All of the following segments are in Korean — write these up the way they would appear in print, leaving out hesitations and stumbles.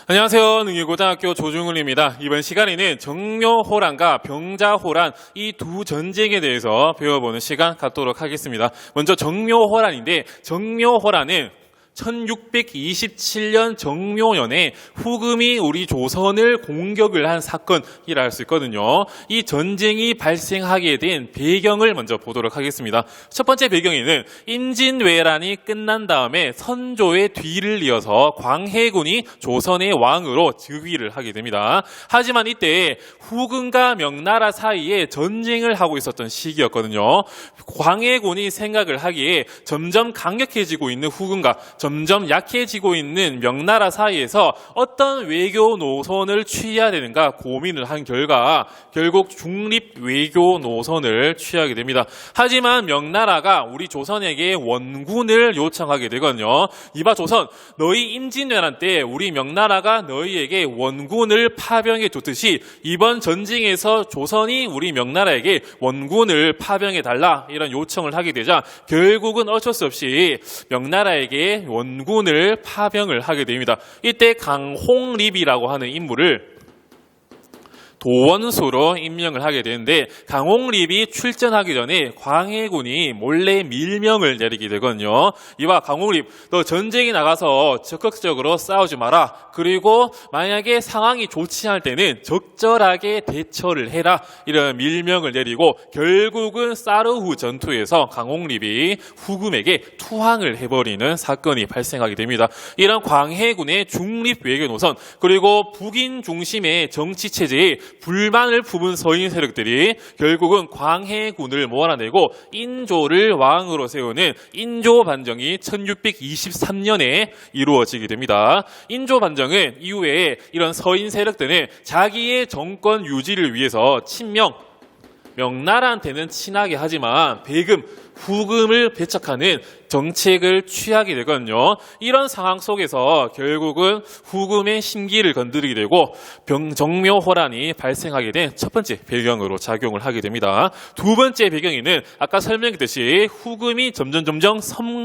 안녕하세요. 능일고등학교 조중훈입니다. 이번 시간에는 정묘호란과 병자호란 이 두 전쟁에 대해서 배워보는 시간 갖도록 하겠습니다. 먼저 정묘호란인데 정묘호란은 1627년 정묘년에 후금이 우리 조선을 공격을 한 사건이라 할 수 있거든요. 이 전쟁이 발생하게 된 배경을 먼저 보도록 하겠습니다. 첫 번째 배경에는 임진왜란이 끝난 다음에 선조의 뒤를 이어서 광해군이 조선의 왕으로 즉위를 하게 됩니다. 하지만 이때 후금과 명나라 사이에 전쟁을 하고 있었던 시기였거든요. 광해군이 생각을 하기에 점점 강력해지고 있는 후금과 점점 약해지고 있는 명나라 사이에서 어떤 외교 노선을 취해야 되는가 고민을 한 결과 결국 중립 외교 노선을 취하게 됩니다. 하지만 명나라가 우리 조선에게 원군을 요청하게 되거든요. 이봐 조선, 너희 임진왜란 때 우리 명나라가 너희에게 원군을 파병해 줬듯이 이번 전쟁에서 조선이 우리 명나라에게 원군을 파병해 달라 이런 요청을 하게 되자 결국은 어쩔 수 없이 명나라에게 원군을 파병을 하게 됩니다. 이때 강홍립이라고 하는 인물을 도원수로 임명을 하게 되는데 강홍립이 출전하기 전에 광해군이 몰래 밀명을 내리게 되거든요. 이봐 강홍립, 너 전쟁에 나가서 적극적으로 싸우지 마라. 그리고 만약에 상황이 좋지 않을 때는 적절하게 대처를 해라. 이런 밀명을 내리고 결국은 사르후 전투에서 강홍립이 후금에게 투항을 해버리는 사건이 발생하게 됩니다. 이런 광해군의 중립 외교 노선 그리고 북인 중심의 정치 체제에 불만을 품은 서인 세력들이 결국은 광해군을 몰아내고 인조를 왕으로 세우는 인조 반정이 1623년에 이루어지게 됩니다. 인조 반정은 이후에 이런 서인 세력들은 자기의 정권 유지를 위해서 친명, 명나라한테는 친하게 하지만 배금, 후금을 배척하는 정책을 취하게 되거든요. 이런 상황 속에서 결국은 후금의 심기를 건드리게 되고 정묘호란이 발생하게 된 첫 번째 배경으로 작용을 하게 됩니다. 두 번째 배경에는 아까 설명했듯이 후금이 점점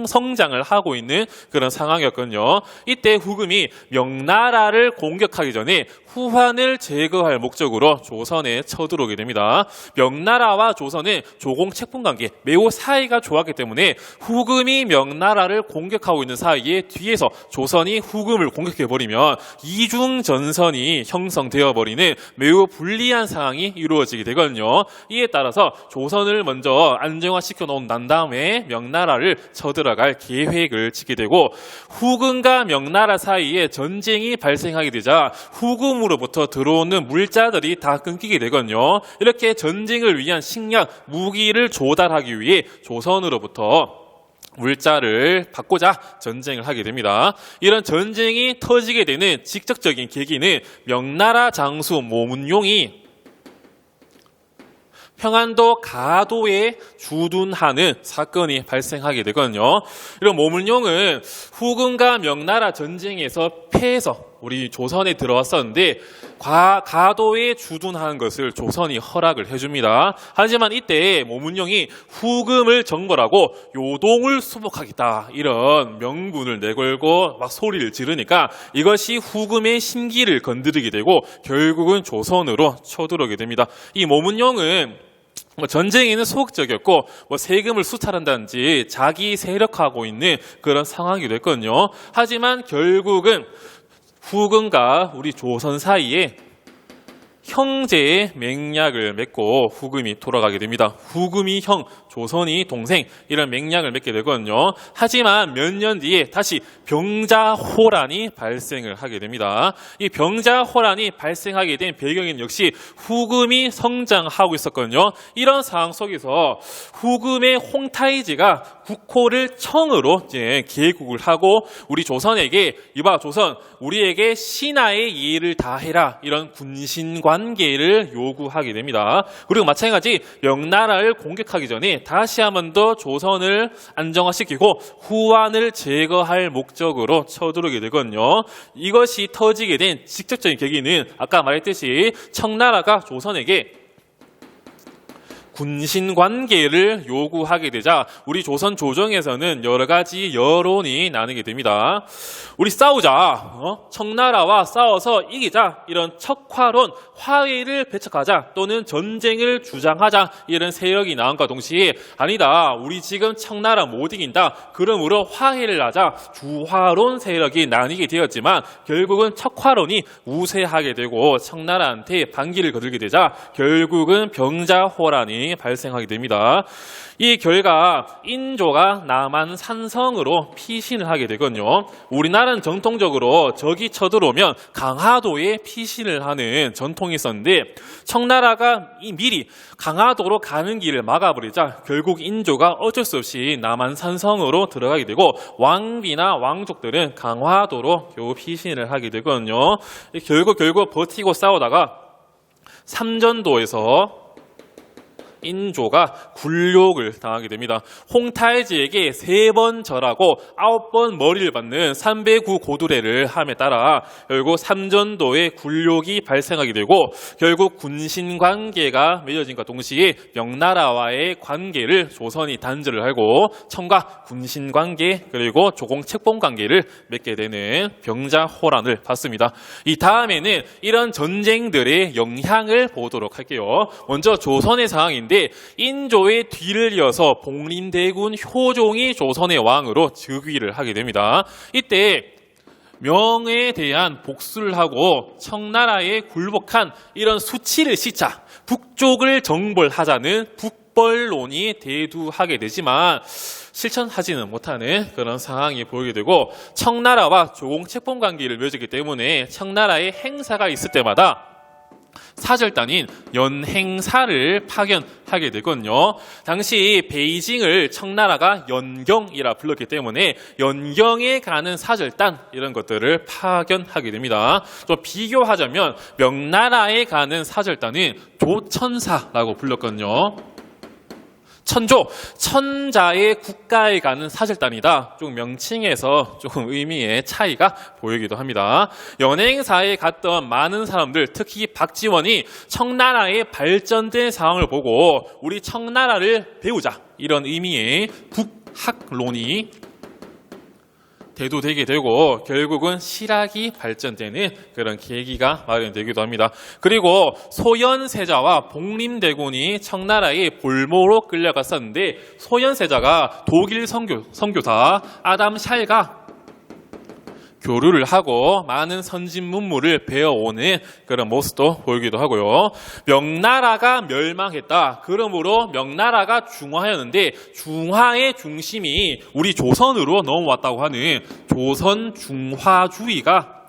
성장을 하고 있는 그런 상황이었거든요. 이때 후금이 명나라를 공격하기 전에 후한을 제거할 목적으로 조선에 쳐들어오게 됩니다. 명나라와 조선은 조공책분 관계 매우 사이가 좋았기 때문에 후금이 명나라를 공격하고 있는 사이에 뒤에서 조선이 후금을 공격해버리면 이중전선이 형성되어버리는 매우 불리한 상황이 이루어지게 되거든요. 이에 따라서 조선을 먼저 안정화시켜 놓은 난 다음에 명나라를 쳐들어갈 계획을 짓게 되고 후금과 명나라 사이에 전쟁이 발생하게 되자 후금으로부터 들어오는 물자들이 다 끊기게 되거든요. 이렇게 전쟁을 위한 식량, 무기를 조달하기 위해 조선으로부터 물자를 받고자 전쟁을 하게 됩니다. 이런 전쟁이 터지게 되는 직접적인 계기는 명나라 장수 모문용이 평안도 가도에 주둔하는 사건이 발생하게 되거든요. 이런 모문용은 후금과 명나라 전쟁에서 패해서 우리 조선에 들어왔었는데 가도에 주둔하는 것을 조선이 허락을 해줍니다. 하지만 이때 모문용이 후금을 정벌하고 요동을 수복하겠다 이런 명분을 내걸고 막 소리를 지르니까 이것이 후금의 심기를 건드리게 되고 결국은 조선으로 쳐들어오게 됩니다. 이 모문용은 전쟁에는 소극적이었고 세금을 수탈한다든지 자기 세력화하고 있는 그런 상황이 됐거든요. 하지만 결국은 후금과 우리 조선 사이에 형제의 맹약을 맺고 후금이 돌아가게 됩니다. 후금이 형, 조선이 동생 이런 맹약을 맺게 되거든요. 하지만 몇 년 뒤에 다시 병자호란이 발생을 하게 됩니다. 이 병자호란이 발생하게 된 배경은 역시 후금이 성장하고 있었거든요. 이런 상황 속에서 후금의 홍타이지가 국호를 청으로 이제 개국을 하고 우리 조선에게 이봐 조선 우리에게 신하의 예의를 다해라 이런 군신 관계를 요구하게 됩니다. 그리고 마찬가지 명나라를 공격하기 전에 다시 한 번 더 조선을 안정화시키고 후한을 제거할 목적으로 쳐들어오게 되거든요. 이것이 터지게 된 직접적인 계기는 아까 말했듯이 청나라가 조선에게 군신 관계를 요구하게 되자 우리 조선 조정에서는 여러 가지 여론이 나누게 됩니다. 우리 싸우자, 청나라와 싸워서 이기자, 이런 척화론, 화해를 배척하자 또는 전쟁을 주장하자, 이런 세력이 나온과 동시에 아니다, 우리 지금 청나라 못 이긴다, 그러므로 화해를 하자, 주화론 세력이 나뉘게 되었지만 결국은 척화론이 우세하게 되고 청나라한테 반기를 거들게 되자 결국은 병자호란이 발생하게 됩니다. 이 결과 인조가 남한 산성으로 피신을 하게 되거든요. 우리나라는 정통적으로 적이 쳐들어오면 강화도에 피신을 하는 전통이 있었는데 청나라가 미리 강화도로 가는 길을 막아버리자 결국 인조가 어쩔 수 없이 남한 산성으로 들어가게 되고 왕비나 왕족들은 강화도로 겨우 피신을 하게 되거든요. 결국 버티고 싸우다가 삼전도에서 인조가 굴욕을 당하게 됩니다. 홍탈지에게 3번 절하고 9번 머리를 받는 309 고두례를 함에 따라 결국 삼전도에 굴욕이 발생하게 되고 결국 군신관계가 맺어진과 동시에 명나라와의 관계를 조선이 단절을 하고 청과 군신관계 그리고 조공책봉관계를 맺게 되는 병자호란을 받습니다. 이 다음에는 이런 전쟁들의 영향을 보도록 할게요. 먼저 조선의 상황인데 인조의 뒤를 이어서 복림대군 효종이 조선의 왕으로 즉위를 하게 됩니다. 이때 명에 대한 복수를 하고 청나라에 굴복한 이런 수치를 씻자, 북쪽을 정벌하자는 북벌론이 대두하게 되지만 실천하지는 못하는 그런 상황이 보이게 되고 청나라와 조공책봉관계를 맺었기 때문에 청나라의 행사가 있을 때마다 사절단인 연행사를 파견하게 되거든요. 당시 베이징을 청나라가 연경이라 불렀기 때문에 연경에 가는 사절단 이런 것들을 파견하게 됩니다. 좀 비교하자면 명나라에 가는 사절단은 조천사라고 불렀거든요. 천조, 천자의 국가에 가는 사절단이다. 좀 명칭에서 조금 의미의 차이가 보이기도 합니다. 연행사에 갔던 많은 사람들, 특히 박지원이 청나라의 발전된 상황을 보고 우리 청나라를 배우자, 이런 의미의 북학론이 대두되게 되고 결국은 실학이 발전되는 그런 계기가 마련되기도 합니다. 그리고 소현세자와 복림대군이 청나라의 볼모로 끌려갔었는데 소현세자가 독일 선교사 아담 샬과 교류를 하고 많은 선진 문물을 배워오는 그런 모습도 보이기도 하고요. 명나라가 멸망했다. 그러므로 명나라가 중화였는데 중화의 중심이 우리 조선으로 넘어왔다고 하는 조선 중화주의가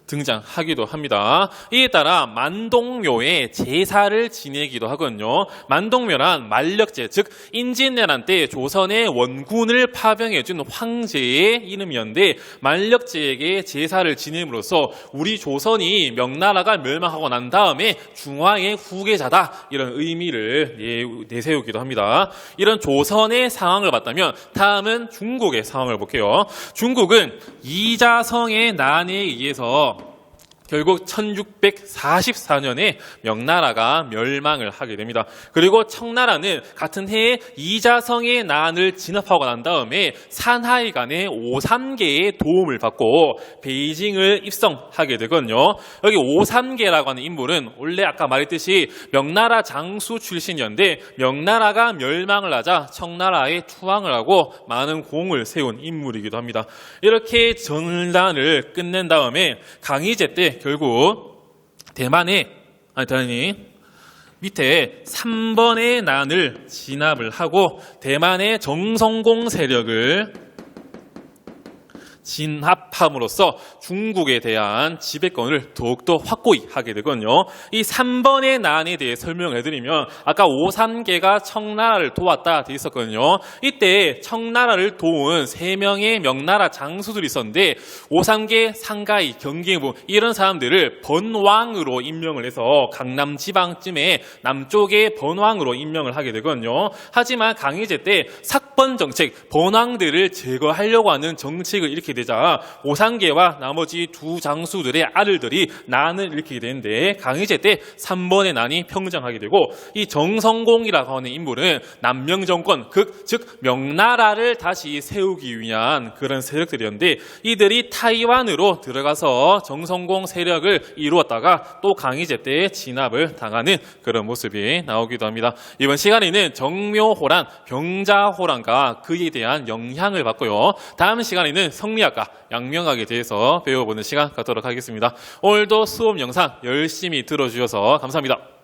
등장하기도 합니다. 이에 따라 만동묘에 제사를 지내기도 하거든요. 만동묘란 만력제, 즉 임진왜란 때 조선의 원군을 파병해준 황제의 이름이었는데 만력제에게 제사를 지냄으로써 우리 조선이 명나라가 멸망하고 난 다음에 중화의 후계자다, 이런 의미를 내세우기도 합니다. 이런 조선의 상황을 봤다면 다음은 중국의 상황을 볼게요. 중국은 이자성의 난에 의해서 결국 1644년에 명나라가 멸망을 하게 됩니다. 그리고 청나라는 같은 해에 이자성의 난을 진압하고 난 다음에 산하이간의 오삼계의 도움을 받고 베이징을 입성하게 되거든요. 여기 오삼계라고 하는 인물은 원래 아까 말했듯이 명나라 장수 출신이었는데 명나라가 멸망을 하자 청나라에 투항을 하고 많은 공을 세운 인물이기도 합니다. 이렇게 전란을 끝낸 다음에 강희제 때 결국 대만에 밑에 3번의 난을 진압을 하고 대만의 정성공 세력을 진압함으로써 중국에 대한 지배권을 더욱더 확고히 하게 되거든요. 이 3번의 난에 대해 설명을 해드리면 아까 오삼계가 청나라를 도왔다 되어 있었거든요. 이때 청나라를 도운 3명의 명나라 장수들이 있었는데 오삼계, 상가이, 경계부 이런 사람들을 번왕으로 임명을 해서 강남 지방쯤에 남쪽의 번왕으로 임명을 하게 되거든요. 하지만 강희제 때 삭번 정책, 번왕들을 제거하려고 하는 정책을 일으키게 되자 오상계와 나머지 두 장수들의 아들들이 난을 일으키게 되는데 강희제 때 3번의 난이 평정하게 되고 이 정성공이라고 하는 인물은 남명정권 즉 명나라를 다시 세우기 위한 그런 세력들이었는데 이들이 타이완으로 들어가서 정성공 세력을 이루었다가 또 강희제 때 진압을 당하는 그런 모습이 나오기도 합니다. 이번 시간에는 정묘호란, 병자호란과 그에 대한 영향을 받고요. 다음 시간에는 성리학과, 양명학에 대해서 배워보는 시간 갖도록 하겠습니다. 오늘도 수업 영상 열심히 들어주셔서 감사합니다.